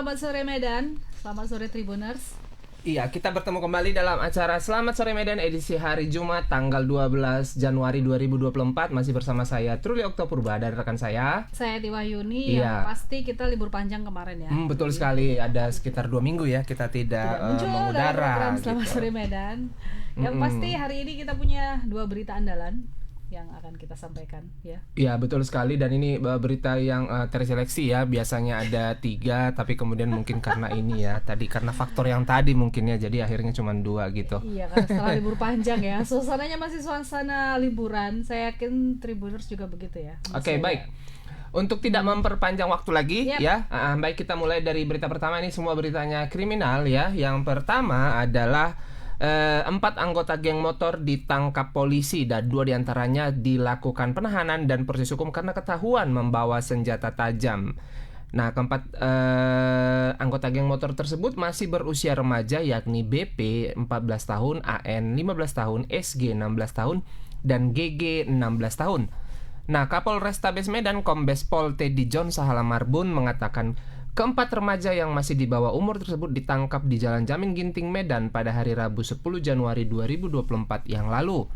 selamat sore Medan, selamat sore Tribuners. Iya, kita bertemu kembali dalam acara Selamat Sore Medan edisi hari Jumat tanggal 12 Januari 2024. Masih bersama saya Truli Oktopurba dan rekan saya Tiwa Yuni. Iya. Yang pasti kita libur panjang kemarin ya. Betul sekali, ada sekitar 2 minggu ya kita tidak muncul dalam mengudara program Selamat gitu. Sore Medan. Yang pasti hari ini kita punya 2 berita andalan yang akan kita sampaikan ya. Iya, betul sekali, dan ini berita yang terseleksi ya. Biasanya ada 3, tapi kemudian mungkin karena ini ya, tadi karena faktor yang tadi mungkin ya, jadi akhirnya cuma 2 gitu. Iya, karena setelah libur panjang ya. Suasananya masih suasana liburan. Saya yakin Tribuners juga begitu ya. Oke, baik. Untuk tidak memperpanjang waktu lagi ya, baik kita mulai dari berita pertama. Ini semua beritanya kriminal ya. Yang pertama adalah 4 anggota geng motor ditangkap polisi dan 2 diantaranya dilakukan penahanan dan proses hukum karena ketahuan membawa senjata tajam. Nah, keempat anggota geng motor tersebut masih berusia remaja, yakni BP 14 tahun, AN 15 tahun, SG 16 tahun, dan GG 16 tahun. Nah, Kapolrestabes Medan Kombes Pol Teddy John Sahala Marbun mengatakan keempat remaja yang masih di bawah umur tersebut ditangkap di Jalan Jamin Ginting Medan pada hari Rabu 10 Januari 2024 yang lalu.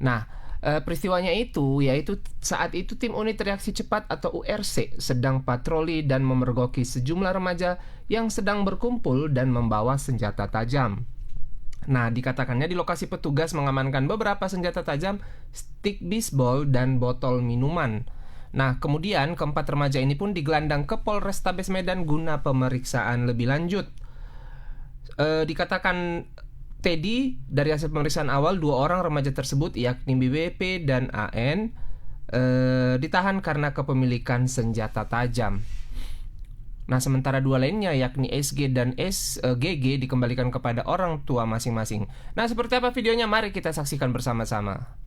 Nah, peristiwanya itu yaitu saat itu tim unit reaksi cepat atau URC sedang patroli dan memergoki sejumlah remaja yang sedang berkumpul dan membawa senjata tajam. Nah, dikatakannya di lokasi petugas mengamankan beberapa senjata tajam, stik bisbol, dan botol minuman. Nah, kemudian keempat remaja ini pun digelandang ke Polrestabes Medan guna pemeriksaan lebih lanjut. Dikatakan Teddy, dari hasil pemeriksaan awal 2 orang remaja tersebut, yakni BP dan AN, ditahan karena kepemilikan senjata tajam. Nah, sementara 2 lainnya, yakni SG dan GG, dikembalikan kepada orang tua masing-masing. Nah, seperti apa videonya? Mari kita saksikan bersama-sama.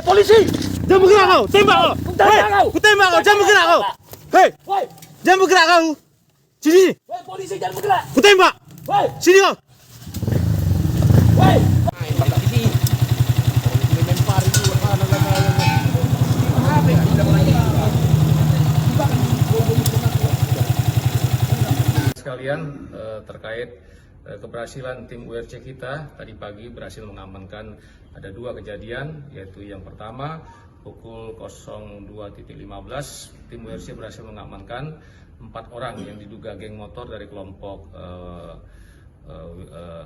Polisi! Jangan bergerak kau! Tembak kau! Hei! Ku tembak kau! Jangan bergerak kau! Hei! Jangan bergerak kau! Sini! Woi, polisi jangan bergerak. Ku tembak! Woi, Sini kau! woi. Sekalian terkait keberhasilan tim URC kita tadi pagi berhasil mengamankan ada 2 kejadian, yaitu yang pertama pukul 02.15 tim URC berhasil mengamankan 4 orang yang diduga geng motor dari kelompok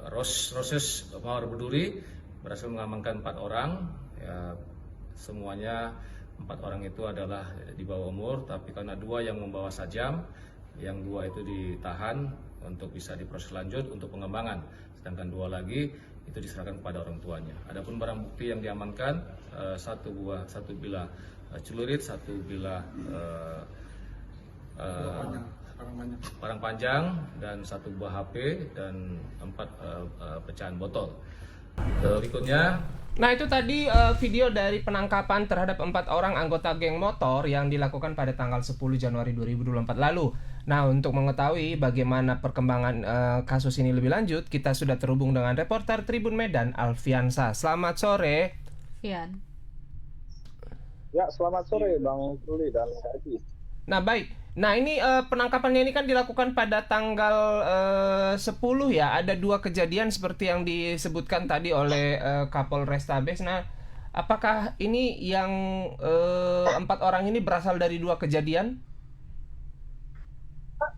Roses Mawar Berduri, berhasil mengamankan 4 orang ya, semuanya 4 orang itu adalah di bawah umur, tapi karena 2 yang membawa sajam, yang 2 itu ditahan untuk bisa diproses lanjut untuk pengembangan, sedangkan 2 lagi itu diserahkan kepada orang tuanya. Adapun barang bukti yang diamankan 1 bilah celurit, 1 bilah parang panjang, dan 1 buah HP, dan 4 pecahan botol. Berikutnya. Nah, itu tadi video dari penangkapan terhadap 4 orang anggota geng motor yang dilakukan pada tanggal 10 Januari 2024 lalu. Nah, untuk mengetahui bagaimana perkembangan kasus ini lebih lanjut, kita sudah terhubung dengan reporter Tribun Medan, Alfiansa. Selamat sore, Fian. Ya, selamat sore Bang Truli dan Kak. Nah, baik. Nah, ini penangkapannya ini kan dilakukan pada tanggal 10 ya. Ada 2 kejadian seperti yang disebutkan tadi oleh Kapolrestabes. Nah, apakah ini yang 4 orang ini berasal dari 2 kejadian?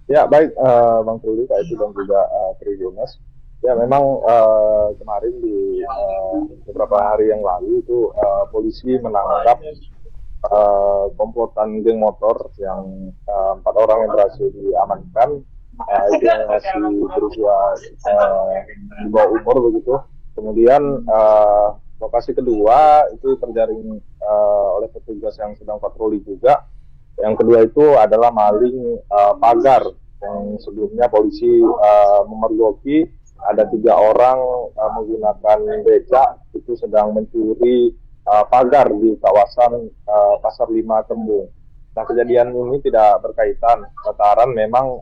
Ya, baik Bang Truli, Kak dan juga Tribuners. Ya, memang kemarin di beberapa hari yang lalu itu polisi menangkap komplotan geng motor yang 4 orang yang berhasil diamankan, itu yang masih berusia di bawah umur begitu. Kemudian lokasi kedua itu terjaring oleh petugas yang sedang patroli juga. Yang kedua itu adalah maling pagar yang sebelumnya polisi memergoki ada 3 orang menggunakan becak itu sedang mencuri pagar di kawasan Pasar 5 Tembung. Nah, kejadian ini tidak berkaitan, lantaran memang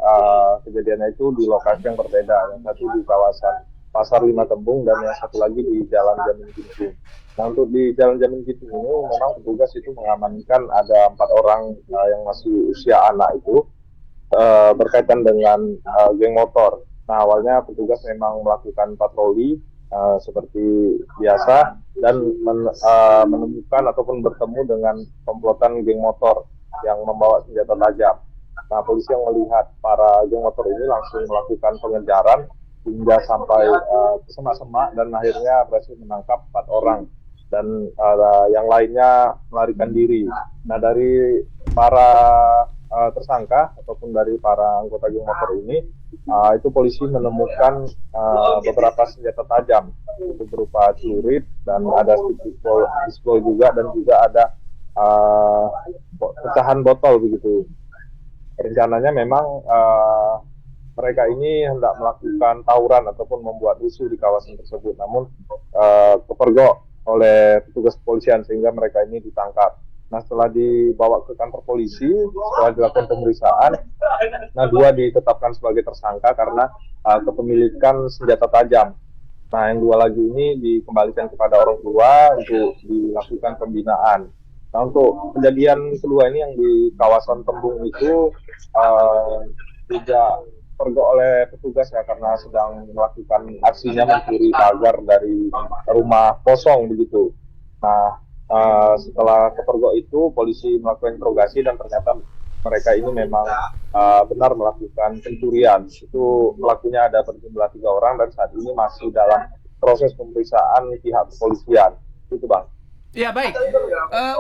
kejadiannya itu di lokasi yang berbeda. Yang satu di kawasan Pasar 5 Tembung dan yang satu lagi di Jalan Jamin Ginting. Nah, untuk di Jalan Jamin Ginting ini memang petugas itu mengamankan ada 4 orang yang masih usia anak itu berkaitan dengan geng motor. Nah, awalnya petugas memang melakukan patroli seperti biasa dan menemukan ataupun bertemu dengan komplotan geng motor yang membawa senjata tajam. Nah, polisi yang melihat para geng motor ini langsung melakukan pengejaran hingga sampai ke semak-semak dan akhirnya berhasil menangkap 4 orang dan yang lainnya melarikan diri. Nah, dari para tersangka ataupun dari para anggota geng motor ini itu polisi menemukan beberapa senjata tajam itu berupa celurit dan ada pistol juga dan juga ada pecahan botol begitu. Rencananya memang mereka ini hendak melakukan tawuran ataupun membuat rusuh di kawasan tersebut, namun kepergok oleh petugas kepolisian sehingga mereka ini ditangkap. Nah, setelah dibawa ke kantor polisi, setelah dilakukan pemeriksaan, nah 2 ditetapkan sebagai tersangka karena kepemilikan senjata tajam. Nah, yang 2 lagi ini dikembalikan kepada orang tua untuk dilakukan pembinaan. Nah, untuk kejadian kedua ini yang di kawasan Tembung itu tidak terpergok oleh petugas ya karena sedang melakukan aksinya mencuri pagar dari rumah kosong begitu. Nah, setelah kepergok itu polisi melakukan interogasi dan ternyata mereka ini memang benar melakukan pencurian. Itu pelakunya ada berjumlah 3 orang dan saat ini masih dalam proses pemeriksaan pihak kepolisian. Itu Bang. Ya baik.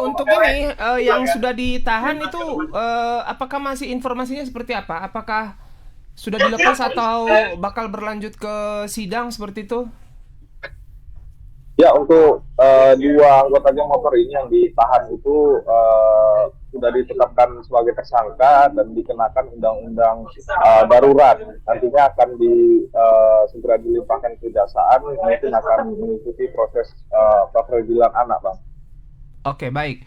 Untuk ini yang sudah ditahan itu apakah masih informasinya seperti apa? Apakah sudah dilepas atau bakal berlanjut ke sidang seperti itu? Ya, untuk 2 anggota geng motor ini yang ditahan itu sudah ditetapkan sebagai tersangka dan dikenakan undang-undang darurat. Nantinya akan segera dilimpahkan ke kejaksaan, mungkin akan mengikuti proses peradilan anak, Bang. Oke, baik.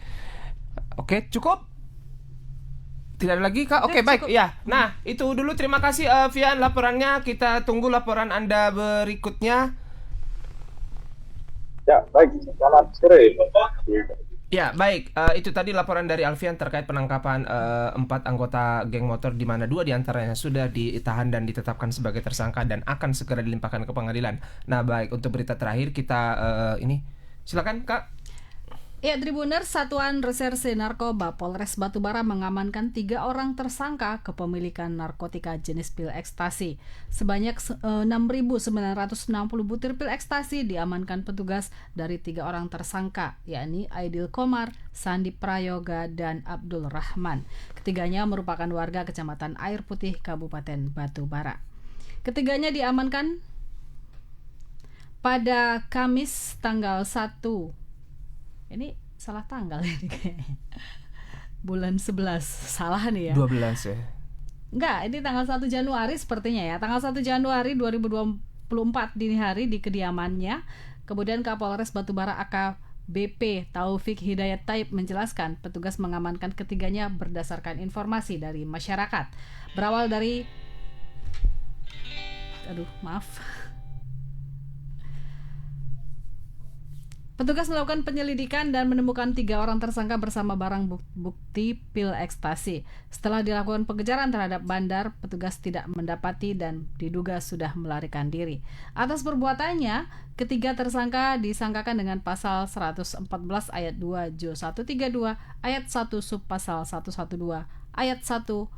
Oke, cukup? Tidak ada lagi, Kak? Oke, baik. Ya. Nah, itu dulu. Terima kasih Vian laporannya. Kita tunggu laporan Anda berikutnya. Ya, baik. Selamat sore. Ya, baik. Itu tadi laporan dari Alfian terkait penangkapan 4 anggota geng motor di mana 2 diantaranya sudah ditahan dan ditetapkan sebagai tersangka dan akan segera dilimpahkan ke pengadilan. Nah, baik. Untuk berita terakhir kita ini. Silakan, Kak. Ya, Tribuners, Satuan Reserse Narkoba Polres Batubara mengamankan 3 orang tersangka kepemilikan narkotika jenis pil ekstasi. Sebanyak 6.960 butir pil ekstasi diamankan petugas dari 3 orang tersangka, yakni Aidil Komar, Sandi Prayoga, dan Abdul Rahman. Ketiganya merupakan warga Kecamatan Air Putih, Kabupaten Batubara. Ketiganya diamankan pada Kamis tanggal 1. Ini salah tanggal ini kayaknya. Bulan 11. Salah nih ya. 12 ya. Enggak, ini tanggal 1 Januari sepertinya ya. Tanggal 1 Januari 2024 dini hari di kediamannya. Kemudian Kapolres Batubara AKBP Taufik Hidayat Taib menjelaskan petugas mengamankan ketiganya berdasarkan informasi dari masyarakat. Berawal dari Petugas melakukan penyelidikan dan menemukan 3 orang tersangka bersama barang bukti pil ekstasi. Setelah dilakukan pengejaran terhadap bandar, petugas tidak mendapati dan diduga sudah melarikan diri. Atas perbuatannya, ketiga tersangka disangkakan dengan pasal 114 ayat 2 Jo 132 ayat 1 sub pasal 112 ayat 1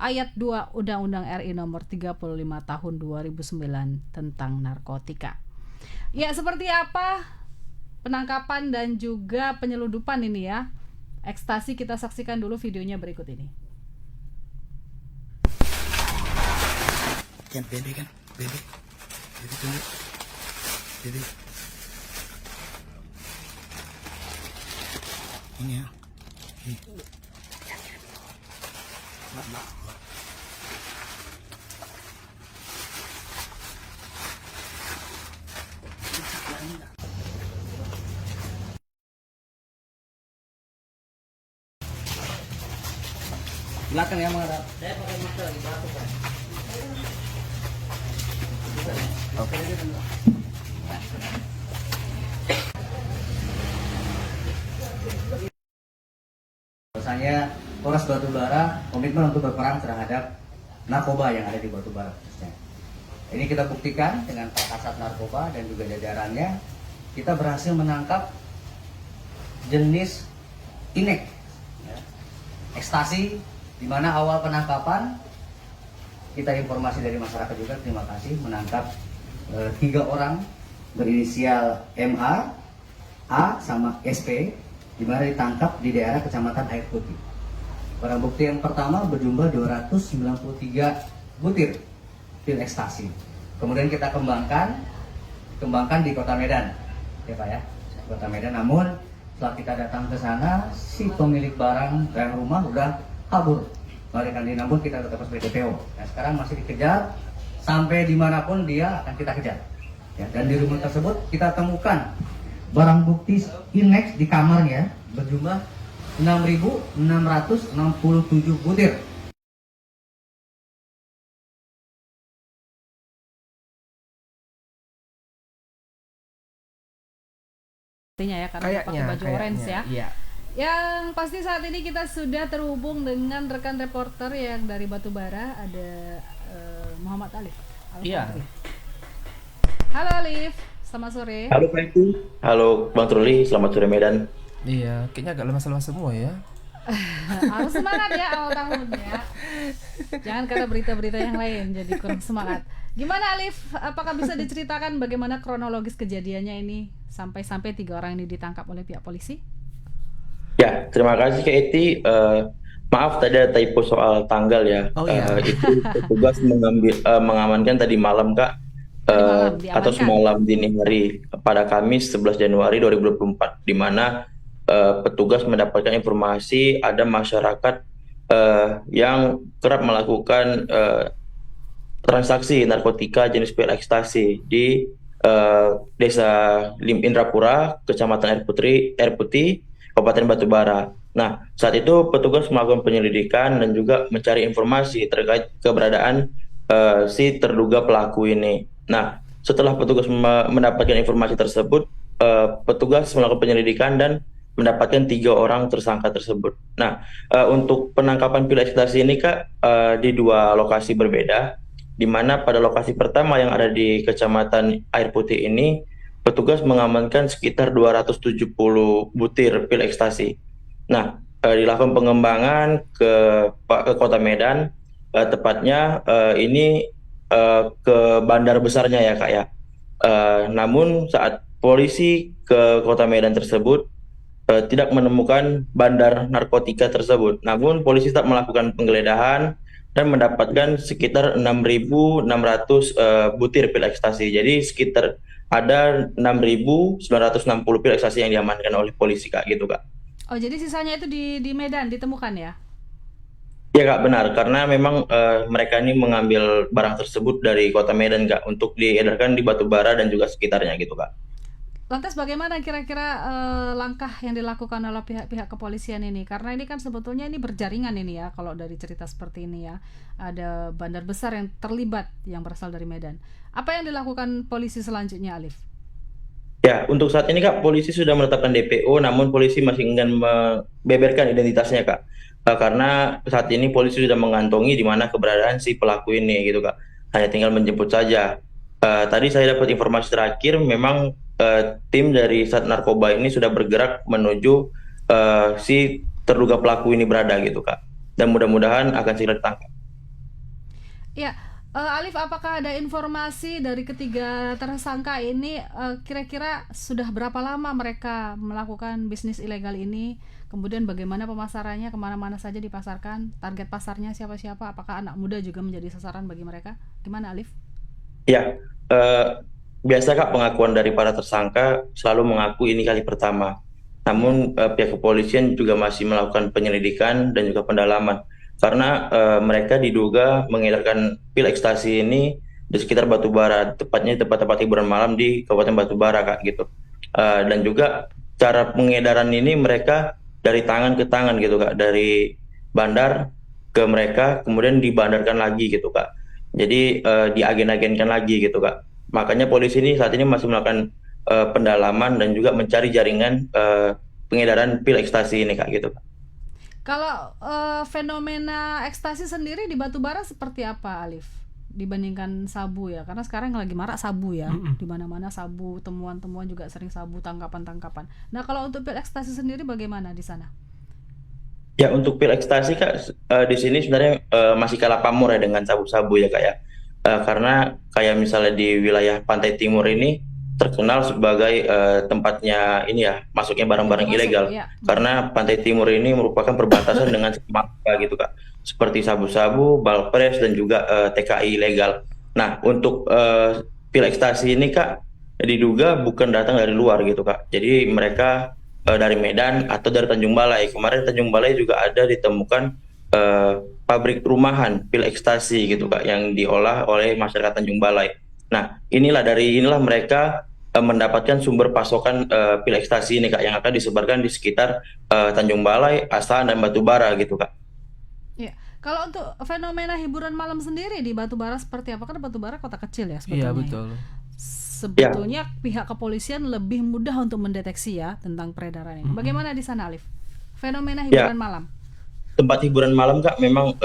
ayat 2 Undang-Undang RI nomor 35 tahun 2009 tentang narkotika. Ya, seperti apa penangkapan dan juga penyeludupan ini ya ekstasi, kita saksikan dulu videonya berikut ini. Kan bebe tunjuk bebe ini ya ini. Belakang ya menghadap. Saya pakai masker lagi batuk kan. Bahwasanya Polres Batubara komitmen untuk berperang terhadap narkoba yang ada di Batubara khususnya. Ini kita buktikan dengan Pak Kasat Narkoba dan juga jajarannya, kita berhasil menangkap jenis inek, ya, ekstasi, di mana awal penangkapan kita informasi dari masyarakat juga, terima kasih, menangkap 3 orang berinisial MA, A sama SP, di mana ditangkap di daerah Kecamatan Air Putih. Barang bukti yang pertama berjumlah 293 butir pil ekstasi. Kemudian kita kembangkan di Kota Medan, ya Pak ya, Kota Medan. Namun setelah kita datang ke sana, si pemilik barang dan rumah udah kabur, melarikan diri. Namun kita tetap sebagai DPO. Nah, sekarang masih dikejar sampai dimanapun dia akan kita kejar. Ya, dan di rumah tersebut kita temukan barang bukti inex di kamarnya berjumlah 6.667 butir. Ya, karena pakai baju orange ya. Iya. Yang pasti saat ini kita sudah terhubung dengan rekan reporter yang dari Batubara, ada Muhammad Alif. Iya. Halo Alif, selamat sore. Halo Pak Itu. Halo Bang Truli, selamat sore Medan. Iya, kayaknya agak lemas-lemas semua ya. Harus semangat ya awal tahun ya. Jangan kata berita-berita yang lain jadi kurang semangat. Gimana Alif? Apakah bisa diceritakan bagaimana kronologis kejadiannya ini sampai 3 orang ini ditangkap oleh pihak polisi? Ya, terima kasih Kak Eti. Maaf tadi ada typo soal tanggal ya. Oh, iya. Itu petugas mengamankan tadi malam Kak, atau semalam dini hari pada Kamis 11 Januari 2024, di mana petugas mendapatkan informasi ada masyarakat yang kerap melakukan transaksi narkotika jenis pil ekstasi di Desa Indrapura, Kecamatan Air Putih, Kabupaten Batubara. Nah, saat itu petugas melakukan penyelidikan dan juga mencari informasi terkait keberadaan si terduga pelaku ini. Nah, setelah petugas mendapatkan informasi tersebut, petugas melakukan penyelidikan dan mendapatkan 3 orang tersangka tersebut. Nah, untuk penangkapan pil ekstasi ini Kak, di 2 lokasi berbeda, di mana pada lokasi pertama yang ada di Kecamatan Air Putih ini, petugas mengamankan sekitar 270 butir pil ekstasi. Nah, dilakukan pengembangan ke Kota Medan, tepatnya ini ke bandar besarnya ya Kak ya. Namun saat polisi ke Kota Medan tersebut tidak menemukan bandar narkotika tersebut. Namun polisi tetap melakukan penggeledahan dan mendapatkan sekitar 6.600 butir pil ekstasi. Jadi sekitar ada 6.960 pil ekstasi yang diamankan oleh polisi Kak, gitu Kak. Oh, jadi sisanya itu di Medan ditemukan ya? Iya Kak, benar. Karena memang mereka ini mengambil barang tersebut dari Kota Medan Kak, untuk diedarkan di Batubara dan juga sekitarnya gitu Kak. Lantas bagaimana kira-kira langkah yang dilakukan oleh pihak kepolisian ini? Karena ini kan sebetulnya ini berjaringan ini ya, kalau dari cerita seperti ini ya. Ada bandar besar yang terlibat yang berasal dari Medan. Apa yang dilakukan polisi selanjutnya, Alif? Ya, untuk saat ini Kak, polisi sudah menetapkan DPO, namun polisi masih enggan membeberkan identitasnya Kak. Karena saat ini polisi sudah mengantongi di mana keberadaan si pelaku ini gitu Kak. Hanya tinggal menjemput saja. Tadi saya dapat informasi terakhir, memang tim dari Sat Narkoba ini sudah bergerak menuju si terduga pelaku ini berada gitu Kak. Dan mudah-mudahan akan segera ditangkap. Ya, Alif, apakah ada informasi dari ketiga tersangka ini kira-kira sudah berapa lama mereka melakukan bisnis ilegal ini? Kemudian bagaimana pemasarannya, kemana-mana saja dipasarkan? Target pasarnya siapa-siapa? Apakah anak muda juga menjadi sasaran bagi mereka? Gimana Alif? Ya, biasa Kak, pengakuan dari para tersangka selalu mengaku ini kali pertama. Namun pihak kepolisian juga masih melakukan penyelidikan dan juga pendalaman. Karena mereka diduga mengedarkan pil ekstasi ini di sekitar Batubara, tepatnya tempat-tempat hiburan malam di Kabupaten Batubara Kak gitu. Dan juga cara pengedaran ini mereka dari tangan ke tangan gitu Kak, dari bandar ke mereka, kemudian dibandarkan lagi gitu Kak. Jadi diagen-agenkan lagi gitu Kak. Makanya polisi ini saat ini masih melakukan pendalaman dan juga mencari jaringan pengedaran pil ekstasi ini Kak gitu Kak. Kalau fenomena ekstasi sendiri di Batubara seperti apa, Alif? Dibandingkan sabu ya, karena sekarang lagi marak sabu ya, di mana-mana sabu, temuan-temuan juga sering sabu, tangkapan-tangkapan. Nah kalau untuk pil ekstasi sendiri bagaimana di sana? Ya untuk pil ekstasi Kak, di sini sebenarnya masih kalah pamor ya dengan sabu-sabu ya Kak ya. Karena kayak misalnya di wilayah Pantai Timur ini terkenal sebagai tempatnya ini ya, masuknya barang-barang ilegal. Ya. Karena Pantai Timur ini merupakan perbatasan dengan Sumatera gitu Kak. Seperti sabu-sabu, balpres dan juga TKI ilegal. Nah, untuk pil ekstasi ini Kak diduga bukan datang dari luar gitu Kak. Jadi mereka dari Medan atau dari Tanjung Balai. Kemarin Tanjung Balai juga ada ditemukan pabrik rumahan pil ekstasi gitu Kak yang diolah oleh masyarakat Tanjung Balai. Nah, inilah mereka mendapatkan sumber pasokan pil ekstasi ini Kak yang akan disebarkan di sekitar Tanjung Balai, Asahan dan Batubara gitu Kak. Ya, kalau untuk fenomena hiburan malam sendiri di Batubara seperti apa? Karena Batubara kota kecil ya sebetulnya. Iya betul. Sebetulnya pihak kepolisian lebih mudah untuk mendeteksi ya tentang peredaran ini. Bagaimana di sana, Alif? Fenomena hiburan malam. Tempat hiburan malam Kak, memang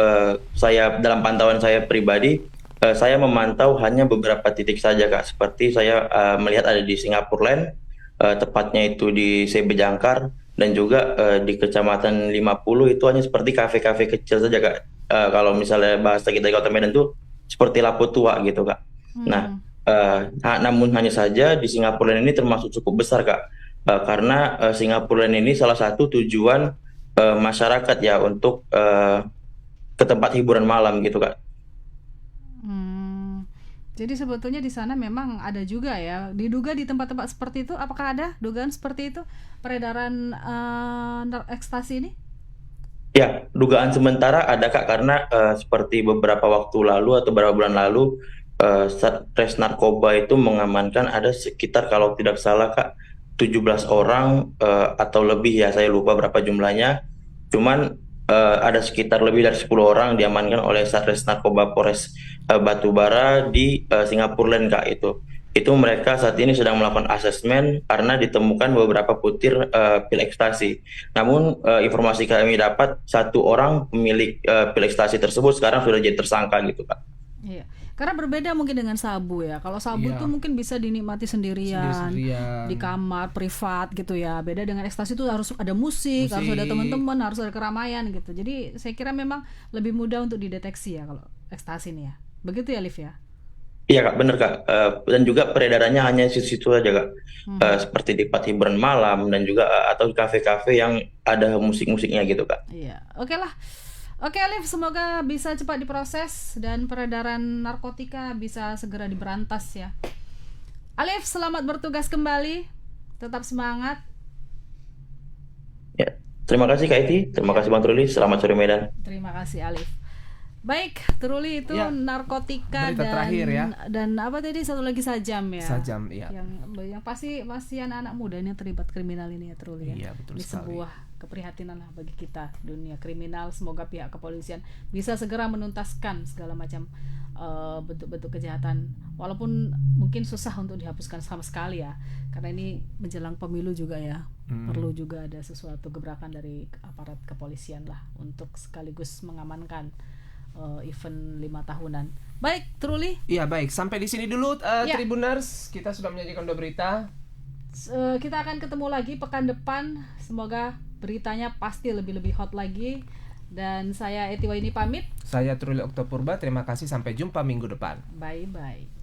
saya dalam pantauan saya pribadi, saya memantau hanya beberapa titik saja Kak. Seperti saya melihat ada di Singapura Land, tepatnya itu di CB Jangkar, dan juga di Kecamatan 50 itu hanya seperti kafe-kafe kecil saja Kak. Kalau misalnya bahasa kita di Kota Medan itu seperti Lapo Tua gitu Kak. Nah, namun hanya saja di Singapura Land ini termasuk cukup besar Kak, karena Singapura Land ini salah satu tujuan masyarakat ya untuk ke tempat hiburan malam gitu Kak. Jadi sebetulnya di sana memang ada juga ya, diduga di tempat-tempat seperti itu. Apakah ada dugaan seperti itu peredaran ekstasi ini? Ya, dugaan sementara ada Kak, karena seperti beberapa waktu lalu atau beberapa bulan lalu Satres Narkoba itu mengamankan ada sekitar kalau tidak salah Kak 17 orang atau lebih ya, saya lupa berapa jumlahnya. Cuman ada sekitar lebih dari 10 orang diamankan oleh Satres Narkoba Polres Batubara di Singapura Land Kak itu. Itu mereka saat ini sedang melakukan asesmen karena ditemukan beberapa butir pil ekstasi. Namun informasi kami dapat satu orang pemilik pil ekstasi tersebut sekarang sudah jadi tersangka gitu Kak. Iya. Karena berbeda mungkin dengan sabu ya. Kalau sabu itu mungkin bisa dinikmati sendirian di kamar privat gitu ya. Beda dengan ekstasi itu harus ada musik, harus ada teman-teman, harus ada keramaian gitu. Jadi saya kira memang lebih mudah untuk dideteksi ya kalau ekstasi ini ya. Begitu ya, Liv ya? Iya Kak, bener Kak. Dan juga peredarannya hanya situ-situ aja Kak. Seperti di tempat hiburan malam dan juga atau kafe-kafe yang ada musik-musiknya gitu Kak. Iya, oke lah. Oke Alif, semoga bisa cepat diproses dan peredaran narkotika bisa segera diberantas ya. Alif, selamat bertugas kembali. Tetap semangat. Ya, terima kasih Kak Iti, terima kasih Bang Truli. Selamat sore Medan. Terima kasih Alif. Baik, Truli itu narkotika berita terakhir ya. Dan apa tadi satu lagi sajam ya. Sajam, iya. Yang pasti masih anak-anak muda ini yang terlibat kriminal ini ya Truli ya. Iya, betul ini sekali. Sebuah keprihatinan lah bagi kita dunia kriminal. Semoga pihak kepolisian bisa segera menuntaskan segala macam bentuk-bentuk kejahatan, walaupun mungkin susah untuk dihapuskan sama sekali ya, karena ini menjelang pemilu juga ya. Perlu juga ada sesuatu gebrakan dari aparat kepolisian lah untuk sekaligus mengamankan event 5 tahunan. Baik, Truli. Iya, baik. Sampai di sini dulu Tribuners. Kita sudah menyajikan 2 berita. Kita akan ketemu lagi pekan depan. Semoga beritanya pasti lebih hot lagi. Dan saya Eti Waini pamit. Saya Truli Oktopurba. Terima kasih, sampai jumpa minggu depan. Bye-bye.